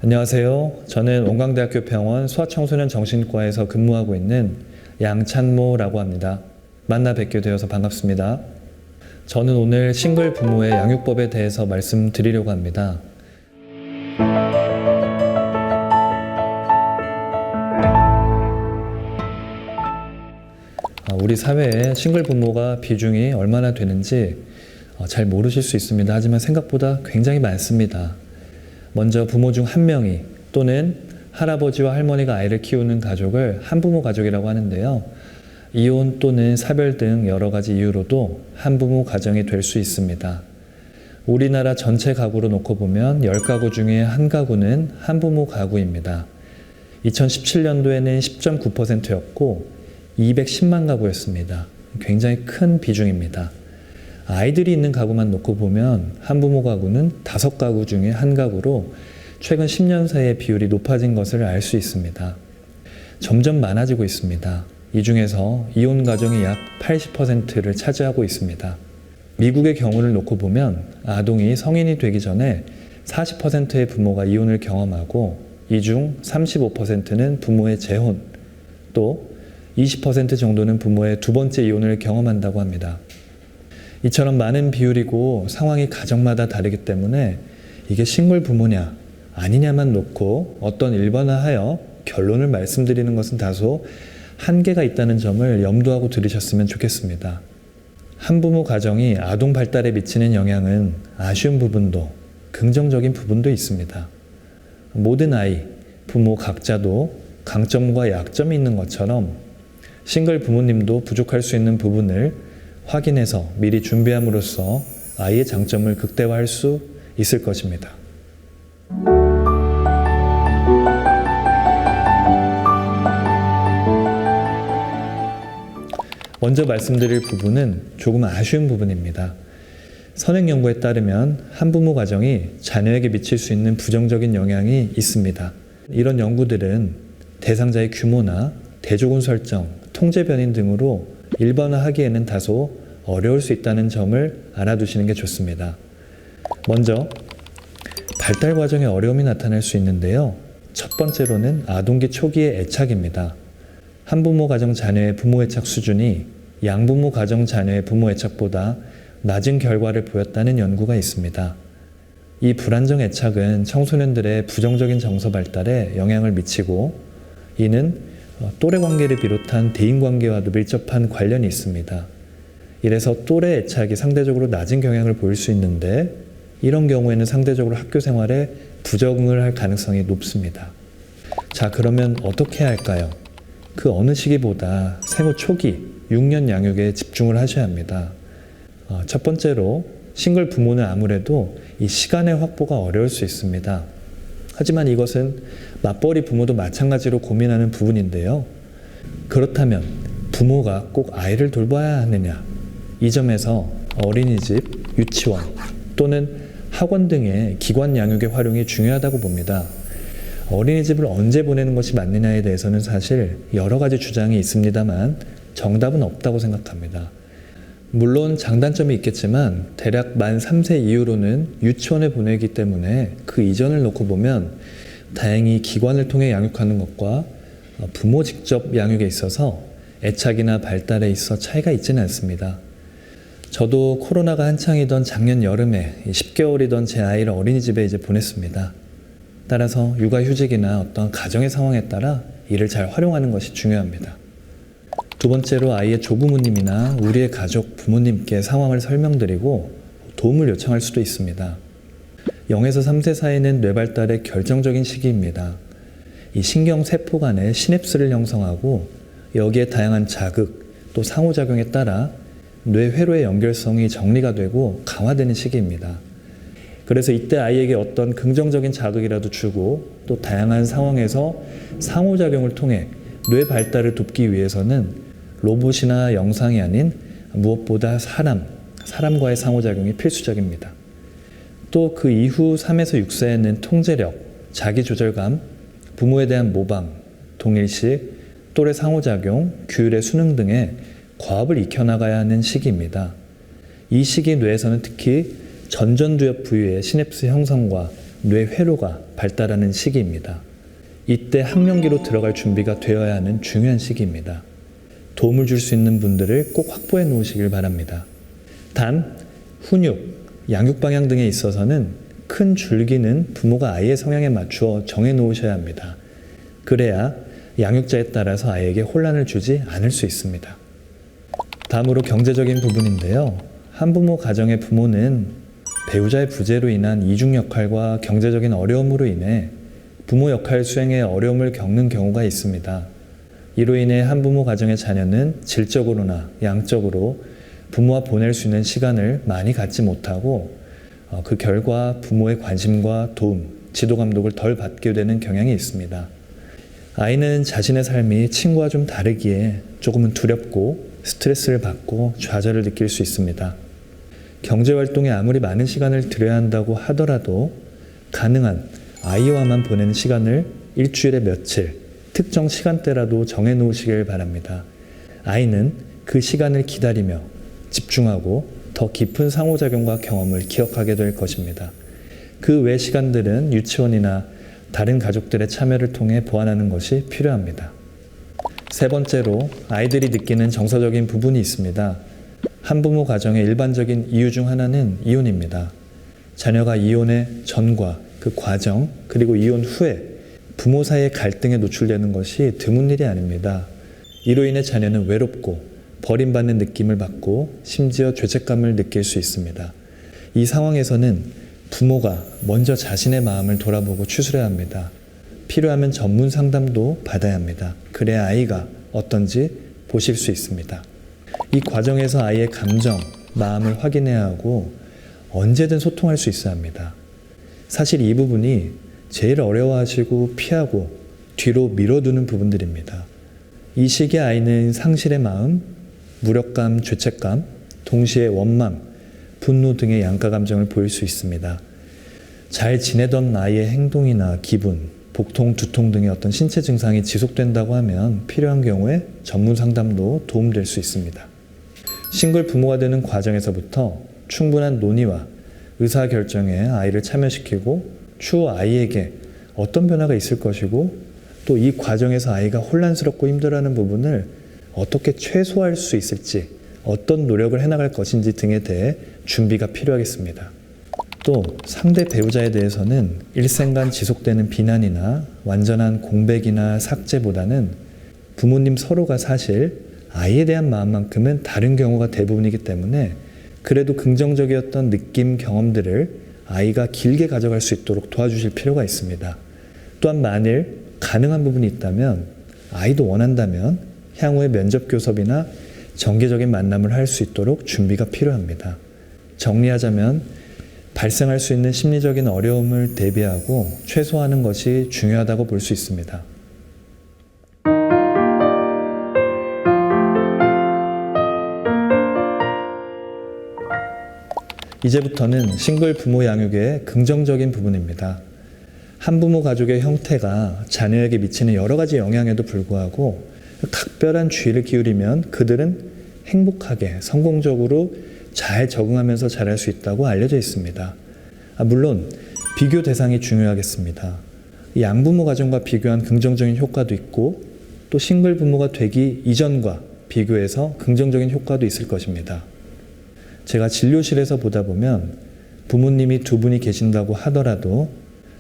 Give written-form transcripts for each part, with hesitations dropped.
안녕하세요. 저는 원광대학교 병원 소아청소년 정신과에서 근무하고 있는 양찬모라고 합니다. 만나 뵙게 되어서 반갑습니다. 저는 오늘 싱글 부모의 양육법에 대해서 말씀드리려고 합니다. 우리 사회에 싱글 부모가 비중이 얼마나 되는지 잘 모르실 수 있습니다. 하지만 생각보다 굉장히 많습니다. 먼저 부모 중 한 명이 또는 할아버지와 할머니가 아이를 키우는 가족을 한부모 가족이라고 하는데요. 이혼 또는 사별 등 여러 가지 이유로도 한부모 가정이 될 수 있습니다. 우리나라 전체 가구로 놓고 보면 10가구 중에 한 가구는 한부모 가구입니다. 2017년도에는 10.9%였고 210만 가구였습니다. 굉장히 큰 비중입니다. 아이들이 있는 가구만 놓고 보면 한부모 가구는 5가구 중에 한 가구로 최근 10년 사이에 비율이 높아진 것을 알 수 있습니다. 점점 많아지고 있습니다. 이 중에서 이혼 가정이 약 80%를 차지하고 있습니다. 미국의 경우를 놓고 보면 아동이 성인이 되기 전에 40%의 부모가 이혼을 경험하고 이 중 35%는 부모의 재혼, 또 20% 정도는 부모의 두 번째 이혼을 경험한다고 합니다. 이처럼 많은 비율이고 상황이 가정마다 다르기 때문에 이게 싱글 부모냐 아니냐만 놓고 어떤 일반화하여 결론을 말씀드리는 것은 다소 한계가 있다는 점을 염두하고 들으셨으면 좋겠습니다. 한부모 가정이 아동 발달에 미치는 영향은 아쉬운 부분도 긍정적인 부분도 있습니다. 모든 아이, 부모 각자도 강점과 약점이 있는 것처럼 싱글 부모님도 부족할 수 있는 부분을 확인해서 미리 준비함으로써 아이의 장점을 극대화할 수 있을 것입니다. 먼저 말씀드릴 부분은 조금 아쉬운 부분입니다. 선행 연구에 따르면 한부모 가정이 자녀에게 미칠 수 있는 부정적인 영향이 있습니다. 이런 연구들은 대상자의 규모나 대조군 설정, 통제 변인 등으로 일반화하기에는 다소 어려울 수 있다는 점을 알아두시는 게 좋습니다. 먼저 발달 과정에 어려움이 나타날 수 있는데요. 첫 번째로는 아동기 초기의 애착입니다. 한부모 가정 자녀의 부모 애착 수준이 양부모 가정 자녀의 부모 애착보다 낮은 결과를 보였다는 연구가 있습니다. 이 불안정 애착은 청소년들의 부정적인 정서 발달에 영향을 미치고 이는 또래 관계를 비롯한 대인 관계와도 밀접한 관련이 있습니다. 이래서 또래 애착이 상대적으로 낮은 경향을 보일 수 있는데 이런 경우에는 상대적으로 학교 생활에 부적응을 할 가능성이 높습니다. 자, 그러면 어떻게 해야 할까요? 그 어느 시기보다 생후 초기 6년 양육에 집중을 하셔야 합니다. 첫 번째로 싱글 부모는 아무래도 이 시간의 확보가 어려울 수 있습니다. 하지만 이것은 맞벌이 부모도 마찬가지로 고민하는 부분인데요. 그렇다면 부모가 꼭 아이를 돌봐야 하느냐? 이 점에서 어린이집, 유치원 또는 학원 등의 기관 양육의 활용이 중요하다고 봅니다. 어린이집을 언제 보내는 것이 맞느냐에 대해서는 사실 여러 가지 주장이 있습니다만 정답은 없다고 생각합니다. 물론 장단점이 있겠지만 대략 만 3세 이후로는 유치원에 보내기 때문에 그 이전을 놓고 보면 다행히 기관을 통해 양육하는 것과 부모 직접 양육에 있어서 애착이나 발달에 있어 차이가 있지는 않습니다. 저도 코로나가 한창이던 작년 여름에 10개월이던 제 아이를 어린이집에 이제 보냈습니다. 따라서 육아휴직이나 어떤 가정의 상황에 따라 이를 잘 활용하는 것이 중요합니다. 두 번째로 아이의 조부모님이나 우리의 가족, 부모님께 상황을 설명드리고 도움을 요청할 수도 있습니다. 0에서 3세 사이는 뇌 발달의 결정적인 시기입니다. 이 신경세포 간의 시냅스를 형성하고 여기에 다양한 자극, 또 상호작용에 따라 뇌 회로의 연결성이 정리가 되고 강화되는 시기입니다. 그래서 이때 아이에게 어떤 긍정적인 자극이라도 주고 또 다양한 상황에서 상호작용을 통해 뇌 발달을 돕기 위해서는 로봇이나 영상이 아닌 무엇보다 사람과의 상호작용이 필수적입니다. 또 그 이후 3에서 6세에는 통제력, 자기조절감, 부모에 대한 모방, 동일식, 또래 상호작용, 규율의 수능 등의 과업을 익혀나가야 하는 시기입니다. 이 시기 뇌에서는 특히 전전두엽 부위의 시냅스 형성과 뇌회로가 발달하는 시기입니다. 이때 학령기로 들어갈 준비가 되어야 하는 중요한 시기입니다. 도움을 줄 수 있는 분들을 꼭 확보해 놓으시길 바랍니다. 단, 훈육, 양육 방향 등에 있어서는 큰 줄기는 부모가 아이의 성향에 맞추어 정해 놓으셔야 합니다. 그래야 양육자에 따라서 아이에게 혼란을 주지 않을 수 있습니다. 다음으로 경제적인 부분인데요. 한부모 가정의 부모는 배우자의 부재로 인한 이중 역할과 경제적인 어려움으로 인해 부모 역할 수행에 어려움을 겪는 경우가 있습니다. 이로 인해 한부모 가정의 자녀는 질적으로나 양적으로 부모와 보낼 수 있는 시간을 많이 갖지 못하고 그 결과 부모의 관심과 도움, 지도 감독을 덜 받게 되는 경향이 있습니다. 아이는 자신의 삶이 친구와 좀 다르기에 조금은 두렵고 스트레스를 받고 좌절을 느낄 수 있습니다. 경제활동에 아무리 많은 시간을 들여야 한다고 하더라도 가능한 아이와만 보내는 시간을 일주일에 며칠, 특정 시간대라도 정해 놓으시길 바랍니다. 아이는 그 시간을 기다리며 집중하고 더 깊은 상호작용과 경험을 기억하게 될 것입니다. 그 외 시간들은 유치원이나 다른 가족들의 참여를 통해 보완하는 것이 필요합니다. 세 번째로 아이들이 느끼는 정서적인 부분이 있습니다. 한부모 가정의 일반적인 이유 중 하나는 이혼입니다. 자녀가 이혼의 전과 그 과정, 그리고 이혼 후에 부모 사이의 갈등에 노출되는 것이 드문 일이 아닙니다. 이로 인해 자녀는 외롭고 버림받는 느낌을 받고 심지어 죄책감을 느낄 수 있습니다. 이 상황에서는 부모가 먼저 자신의 마음을 돌아보고 추스려야 합니다. 필요하면 전문 상담도 받아야 합니다. 그래야 아이가 어떤지 보실 수 있습니다. 이 과정에서 아이의 감정, 마음을 확인해야 하고 언제든 소통할 수 있어야 합니다. 사실 이 부분이 제일 어려워하시고 피하고 뒤로 밀어두는 부분들입니다. 이 시기에 아이는 상실의 마음, 무력감, 죄책감, 동시에 원망, 분노 등의 양가 감정을 보일 수 있습니다. 잘 지내던 아이의 행동이나 기분, 복통, 두통 등의 어떤 신체 증상이 지속된다고 하면 필요한 경우에 전문 상담도 도움될 수 있습니다. 싱글 부모가 되는 과정에서부터 충분한 논의와 의사결정에 아이를 참여시키고 추후 아이에게 어떤 변화가 있을 것이고 또 이 과정에서 아이가 혼란스럽고 힘들어하는 부분을 어떻게 최소화할 수 있을지 어떤 노력을 해나갈 것인지 등에 대해 준비가 필요하겠습니다. 또 상대 배우자에 대해서는 일생간 지속되는 비난이나 완전한 공백이나 삭제보다는 부모님 서로가 사실 아이에 대한 마음만큼은 다른 경우가 대부분이기 때문에 그래도 긍정적이었던 느낌, 경험들을 아이가 길게 가져갈 수 있도록 도와주실 필요가 있습니다. 또한 만일 가능한 부분이 있다면 아이도 원한다면 향후에 면접 교섭이나 정기적인 만남을 할 수 있도록 준비가 필요합니다. 정리하자면 발생할 수 있는 심리적인 어려움을 대비하고 최소화하는 것이 중요하다고 볼 수 있습니다. 이제부터는 싱글 부모 양육의 긍정적인 부분입니다. 한부모 가족의 형태가 자녀에게 미치는 여러 가지 영향에도 불구하고 각별한 주의를 기울이면 그들은 행복하게, 성공적으로 잘 적응하면서 자랄 수 있다고 알려져 있습니다. 물론 비교 대상이 중요하겠습니다. 양부모 가정과 비교한 긍정적인 효과도 있고 또 싱글 부모가 되기 이전과 비교해서 긍정적인 효과도 있을 것입니다. 제가 진료실에서 보다 보면 부모님이 두 분이 계신다고 하더라도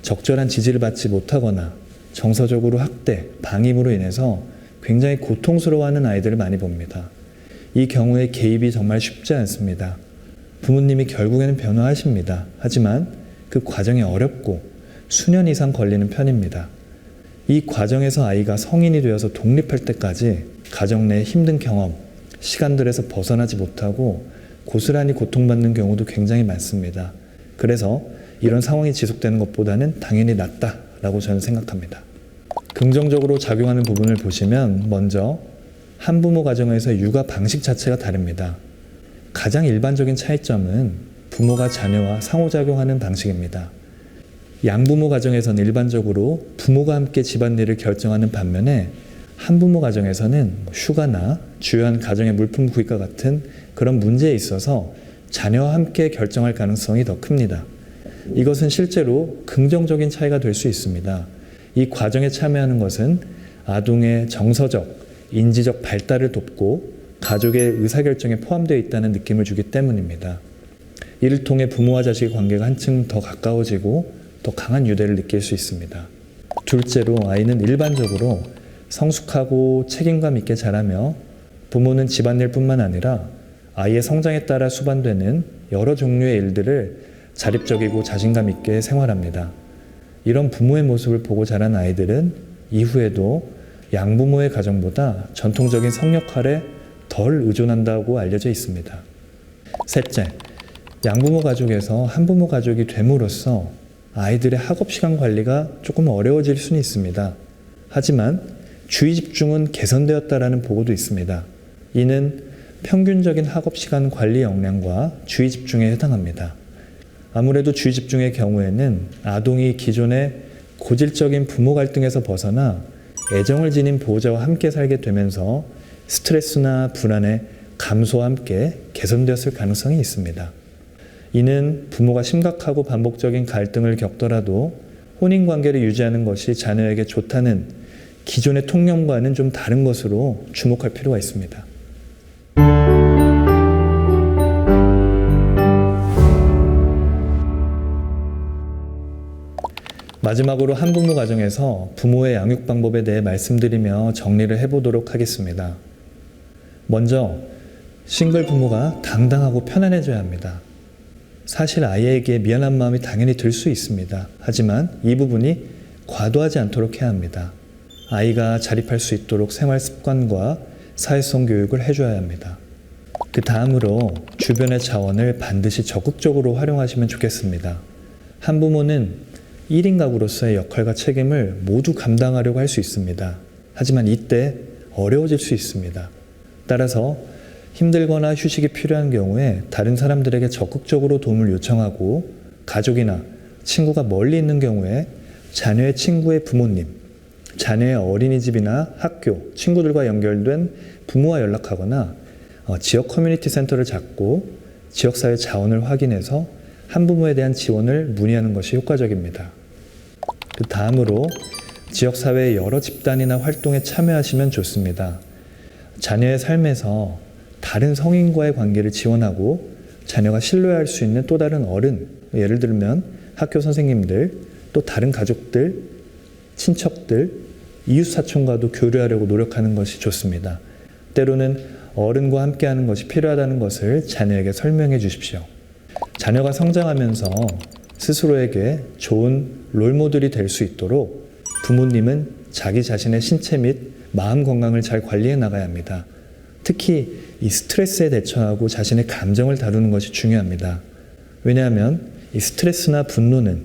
적절한 지지를 받지 못하거나 정서적으로 학대, 방임으로 인해서 굉장히 고통스러워하는 아이들을 많이 봅니다. 이 경우에 개입이 정말 쉽지 않습니다. 부모님이 결국에는 변화하십니다. 하지만 그 과정이 어렵고 수년 이상 걸리는 편입니다. 이 과정에서 아이가 성인이 되어서 독립할 때까지 가정 내 힘든 경험, 시간들에서 벗어나지 못하고 고스란히 고통받는 경우도 굉장히 많습니다. 그래서 이런 상황이 지속되는 것보다는 당연히 낫다라고 저는 생각합니다. 긍정적으로 작용하는 부분을 보시면 먼저 한부모 가정에서 육아 방식 자체가 다릅니다. 가장 일반적인 차이점은 부모가 자녀와 상호작용하는 방식입니다. 양부모 가정에서는 일반적으로 부모가 함께 집안일을 결정하는 반면에 한부모 가정에서는 휴가나 주요한 가정의 물품 구입과 같은 그런 문제에 있어서 자녀와 함께 결정할 가능성이 더 큽니다. 이것은 실제로 긍정적인 차이가 될 수 있습니다. 이 과정에 참여하는 것은 아동의 정서적, 인지적 발달을 돕고 가족의 의사결정에 포함되어 있다는 느낌을 주기 때문입니다. 이를 통해 부모와 자식의 관계가 한층 더 가까워지고 더 강한 유대를 느낄 수 있습니다. 둘째로, 아이는 일반적으로 성숙하고 책임감 있게 자라며 부모는 집안일뿐만 아니라 아이의 성장에 따라 수반되는 여러 종류의 일들을 자립적이고 자신감 있게 생활합니다. 이런 부모의 모습을 보고 자란 아이들은 이후에도 양부모의 가정보다 전통적인 성역할에 덜 의존한다고 알려져 있습니다. 셋째, 양부모 가족에서 한부모 가족이 됨으로써 아이들의 학업 시간 관리가 조금 어려워질 수는 있습니다. 하지만 주의 집중은 개선되었다라는 보고도 있습니다. 이는 평균적인 학업 시간 관리 역량과 주의 집중에 해당합니다. 아무래도 주의 집중의 경우에는 아동이 기존의 고질적인 부모 갈등에서 벗어나 애정을 지닌 보호자와 함께 살게 되면서 스트레스나 불안의 감소와 함께 개선되었을 가능성이 있습니다. 이는 부모가 심각하고 반복적인 갈등을 겪더라도 혼인관계를 유지하는 것이 자녀에게 좋다는 기존의 통념과는 좀 다른 것으로 주목할 필요가 있습니다. 마지막으로 한부모 가정에서 부모의 양육 방법에 대해 말씀드리며 정리를 해보도록 하겠습니다. 먼저, 싱글 부모가 당당하고 편안해져야 합니다. 사실 아이에게 미안한 마음이 당연히 들 수 있습니다. 하지만 이 부분이 과도하지 않도록 해야 합니다. 아이가 자립할 수 있도록 생활 습관과 사회성 교육을 해줘야 합니다. 그 다음으로 주변의 자원을 반드시 적극적으로 활용하시면 좋겠습니다. 한부모는 1인 가구로서의 역할과 책임을 모두 감당하려고 할 수 있습니다. 하지만 이때 어려워질 수 있습니다. 따라서 힘들거나 휴식이 필요한 경우에 다른 사람들에게 적극적으로 도움을 요청하고 가족이나 친구가 멀리 있는 경우에 자녀의 친구의 부모님, 자녀의 어린이집이나 학교, 친구들과 연결된 부모와 연락하거나 지역 커뮤니티 센터를 찾고 지역사회 자원을 확인해서 한부모에 대한 지원을 문의하는 것이 효과적입니다. 그 다음으로 지역사회의 여러 집단이나 활동에 참여하시면 좋습니다. 자녀의 삶에서 다른 성인과의 관계를 지원하고 자녀가 신뢰할 수 있는 또 다른 어른, 예를 들면 학교 선생님들, 또 다른 가족들, 친척들, 이웃사촌과도 교류하려고 노력하는 것이 좋습니다. 때로는 어른과 함께하는 것이 필요하다는 것을 자녀에게 설명해 주십시오. 자녀가 성장하면서 스스로에게 좋은 롤모델이 될 수 있도록 부모님은 자기 자신의 신체 및 마음 건강을 잘 관리해 나가야 합니다. 특히 이 스트레스에 대처하고 자신의 감정을 다루는 것이 중요합니다. 왜냐하면 이 스트레스나 분노는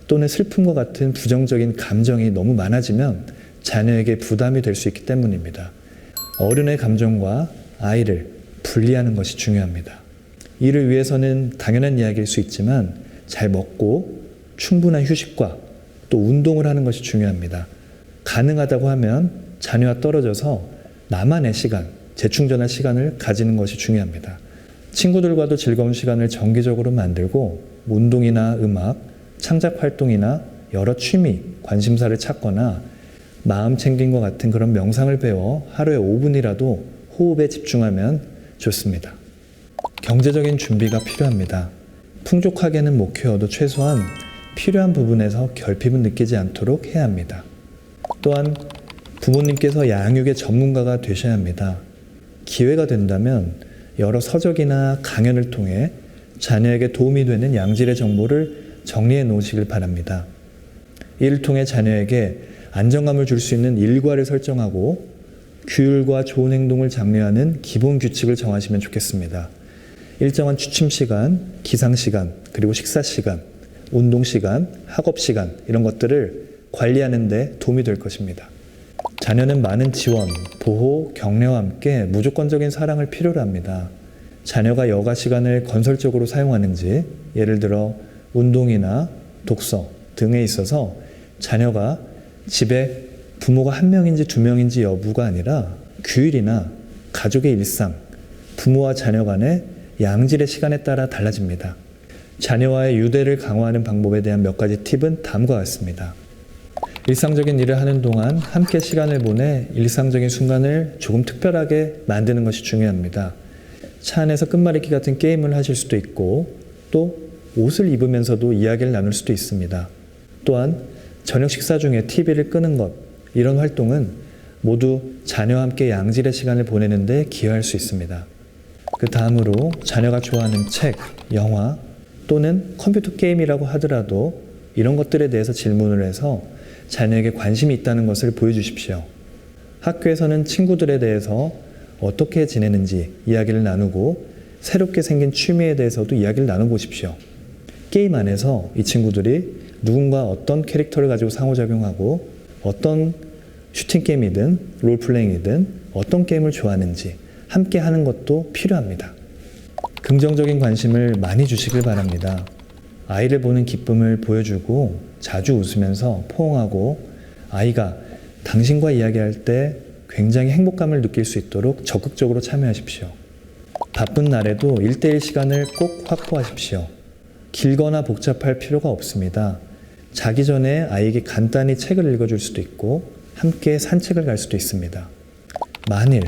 또는 슬픔과 같은 부정적인 감정이 너무 많아지면 자녀에게 부담이 될 수 있기 때문입니다. 어른의 감정과 아이를 분리하는 것이 중요합니다. 이를 위해서는 당연한 이야기일 수 있지만 잘 먹고 충분한 휴식과 또 운동을 하는 것이 중요합니다. 가능하다고 하면 자녀와 떨어져서 나만의 시간, 재충전할 시간을 가지는 것이 중요합니다. 친구들과도 즐거운 시간을 정기적으로 만들고 운동이나 음악, 창작 활동이나 여러 취미, 관심사를 찾거나 마음 챙김과 같은 그런 명상을 배워 하루에 5분이라도 호흡에 집중하면 좋습니다. 경제적인 준비가 필요합니다. 풍족하게는 못 키워도 최소한 필요한 부분에서 결핍은 느끼지 않도록 해야 합니다. 또한 부모님께서 양육의 전문가가 되셔야 합니다. 기회가 된다면 여러 서적이나 강연을 통해 자녀에게 도움이 되는 양질의 정보를 정리해 놓으시길 바랍니다. 이를 통해 자녀에게 안정감을 줄 수 있는 일과를 설정하고 규율과 좋은 행동을 장려하는 기본 규칙을 정하시면 좋겠습니다. 일정한 취침 시간, 기상 시간, 그리고 식사 시간, 운동 시간, 학업 시간 이런 것들을 관리하는 데 도움이 될 것입니다. 자녀는 많은 지원, 보호, 격려와 함께 무조건적인 사랑을 필요로 합니다. 자녀가 여가 시간을 건설적으로 사용하는지, 예를 들어 운동이나 독서 등에 있어서 자녀가 집에 부모가 한 명인지 두 명인지 여부가 아니라 규율이나 가족의 일상, 부모와 자녀 간의 양질의 시간에 따라 달라집니다. 자녀와의 유대를 강화하는 방법에 대한 몇 가지 팁은 다음과 같습니다. 일상적인 일을 하는 동안 함께 시간을 보내 일상적인 순간을 조금 특별하게 만드는 것이 중요합니다. 차 안에서 끝말잇기 같은 게임을 하실 수도 있고 또 옷을 입으면서도 이야기를 나눌 수도 있습니다. 또한 저녁 식사 중에 TV를 끄는 것, 이런 활동은 모두 자녀와 함께 양질의 시간을 보내는 데 기여할 수 있습니다. 그 다음으로 자녀가 좋아하는 책, 영화 또는 컴퓨터 게임이라고 하더라도 이런 것들에 대해서 질문을 해서 자녀에게 관심이 있다는 것을 보여주십시오. 학교에서는 친구들에 대해서 어떻게 지내는지 이야기를 나누고 새롭게 생긴 취미에 대해서도 이야기를 나눠보십시오. 게임 안에서 이 친구들이 누군가 어떤 캐릭터를 가지고 상호작용하고 어떤 슈팅 게임이든 롤플레잉이든 어떤 게임을 좋아하는지 함께 하는 것도 필요합니다. 긍정적인 관심을 많이 주시길 바랍니다. 아이를 보는 기쁨을 보여주고 자주 웃으면서 포옹하고 아이가 당신과 이야기할 때 굉장히 행복감을 느낄 수 있도록 적극적으로 참여하십시오. 바쁜 날에도 1대1 시간을 꼭 확보하십시오. 길거나 복잡할 필요가 없습니다. 자기 전에 아이에게 간단히 책을 읽어줄 수도 있고 함께 산책을 갈 수도 있습니다. 만일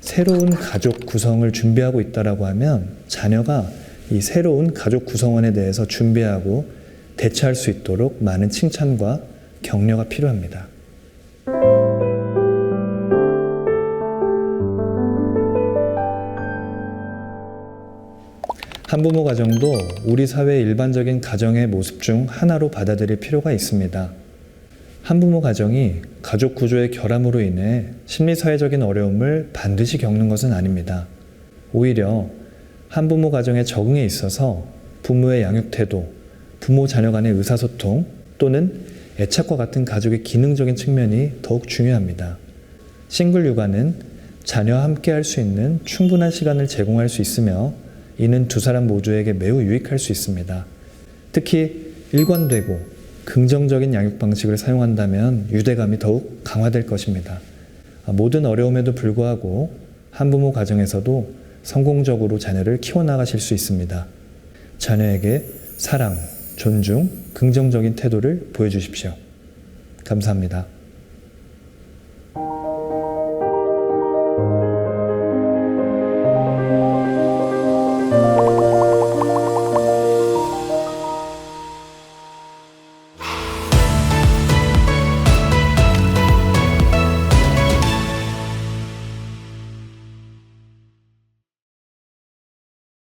새로운 가족 구성을 준비하고 있다고 하면 자녀가 이 새로운 가족 구성원에 대해서 준비하고 대처할 수 있도록 많은 칭찬과 격려가 필요합니다. 한부모 가정도 우리 사회의 일반적인 가정의 모습 중 하나로 받아들일 필요가 있습니다. 한부모 가정이 가족 구조의 결함으로 인해 심리사회적인 어려움을 반드시 겪는 것은 아닙니다. 오히려 한부모 가정에 적응에 있어서 부모의 양육 태도, 부모 자녀 간의 의사소통 또는 애착과 같은 가족의 기능적인 측면이 더욱 중요합니다. 싱글 육아는 자녀와 함께 할 수 있는 충분한 시간을 제공할 수 있으며 이는 두 사람 모두에게 매우 유익할 수 있습니다. 특히 일관되고 긍정적인 양육 방식을 사용한다면 유대감이 더욱 강화될 것입니다. 모든 어려움에도 불구하고 한부모 가정에서도 성공적으로 자녀를 키워나가실 수 있습니다. 자녀에게 사랑, 존중, 긍정적인 태도를 보여주십시오. 감사합니다.